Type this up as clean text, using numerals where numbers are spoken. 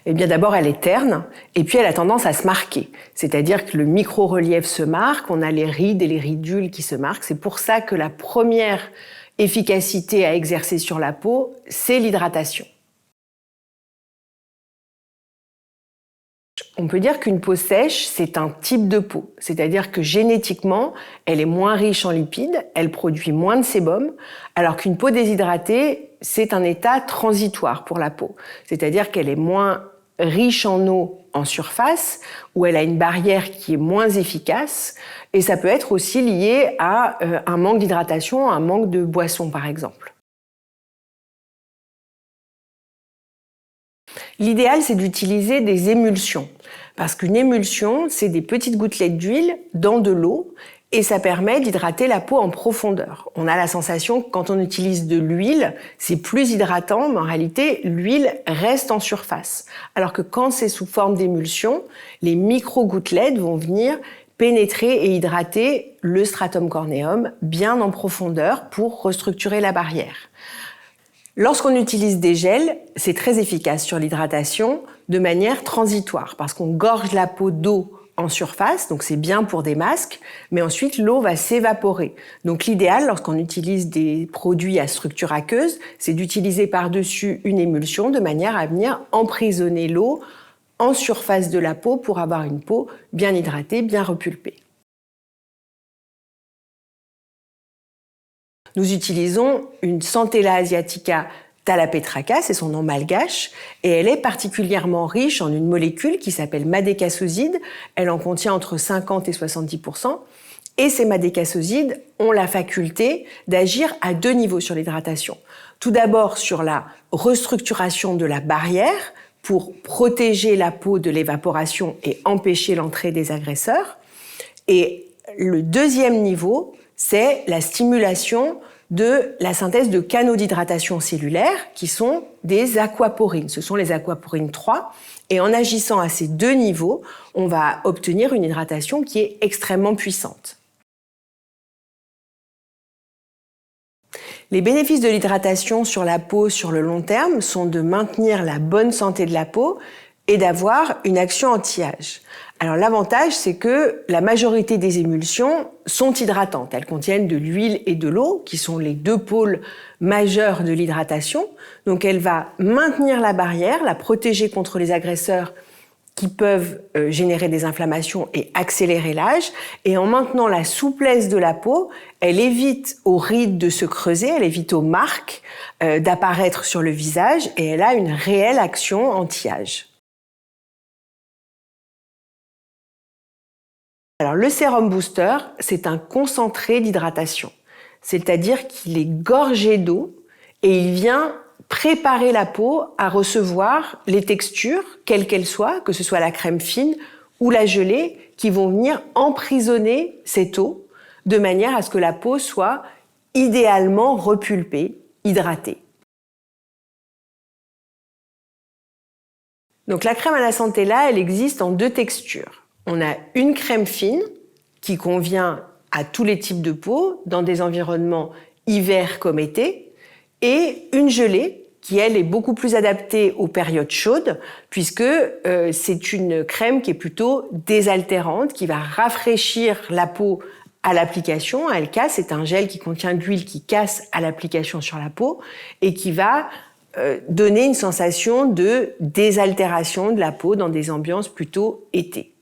Eh bien d'abord, elle est terne et puis elle a tendance à se marquer. C'est-à-dire que le micro-relief se marque, on a les rides et les ridules qui se marquent. C'est pour ça que la première efficacité à exercer sur la peau, c'est l'hydratation. On peut dire qu'une peau sèche, c'est un type de peau. C'est-à-dire que génétiquement, elle est moins riche en lipides, elle produit moins de sébum, alors qu'une peau déshydratée, c'est un état transitoire pour la peau. C'est-à-dire qu'elle est moins riche en eau en surface, où elle a une barrière qui est moins efficace, et ça peut être aussi lié à un manque d'hydratation, un manque de boisson par exemple. L'idéal, c'est d'utiliser des émulsions. Parce qu'une émulsion, c'est des petites gouttelettes d'huile dans de l'eau et ça permet d'hydrater la peau en profondeur. On a la sensation que quand on utilise de l'huile, c'est plus hydratant, mais en réalité, l'huile reste en surface. Alors que quand c'est sous forme d'émulsion, les micro-gouttelettes vont venir pénétrer et hydrater le stratum corneum bien en profondeur pour restructurer la barrière. Lorsqu'on utilise des gels, c'est très efficace sur l'hydratation de manière transitoire parce qu'on gorge la peau d'eau en surface, donc c'est bien pour des masques, mais ensuite l'eau va s'évaporer. Donc l'idéal, lorsqu'on utilise des produits à structure aqueuse, c'est d'utiliser par-dessus une émulsion de manière à venir emprisonner l'eau en surface de la peau pour avoir une peau bien hydratée, bien repulpée. Nous utilisons une Centella asiatica talapetraca, c'est son nom malgache, et elle est particulièrement riche en une molécule qui s'appelle madécassoside. Elle en contient entre 50 et 70%. Et ces madécassosides ont la faculté d'agir à deux niveaux sur l'hydratation. Tout d'abord sur la restructuration de la barrière pour protéger la peau de l'évaporation et empêcher l'entrée des agresseurs. Et le deuxième niveau, c'est la stimulation de la synthèse de canaux d'hydratation cellulaire qui sont des aquaporines. Ce sont les aquaporines 3. Et en agissant à ces deux niveaux, on va obtenir une hydratation qui est extrêmement puissante. Les bénéfices de l'hydratation sur la peau sur le long terme sont de maintenir la bonne santé de la peau et d'avoir une action anti-âge. Alors l'avantage, c'est que la majorité des émulsions sont hydratantes. Elles contiennent de l'huile et de l'eau, qui sont les deux pôles majeurs de l'hydratation. Donc elle va maintenir la barrière, la protéger contre les agresseurs qui peuvent générer des inflammations et accélérer l'âge. Et en maintenant la souplesse de la peau, elle évite aux rides de se creuser, elle évite aux marques d'apparaître sur le visage et elle a une réelle action anti-âge. Alors, le sérum booster, c'est un concentré d'hydratation. C'est-à-dire qu'il est gorgé d'eau et il vient préparer la peau à recevoir les textures, quelles qu'elles soient, que ce soit la crème fine ou la gelée, qui vont venir emprisonner cette eau de manière à ce que la peau soit idéalement repulpée, hydratée. Donc la crème à la Centella, elle existe en deux textures. On a une crème fine qui convient à tous les types de peau, dans des environnements hiver comme été, et une gelée qui, elle, est beaucoup plus adaptée aux périodes chaudes, puisque c'est une crème qui est plutôt désaltérante, qui va rafraîchir la peau à l'application. Elle casse, c'est un gel qui contient de l'huile qui casse à l'application sur la peau et qui va donner une sensation de désaltération de la peau dans des ambiances plutôt été.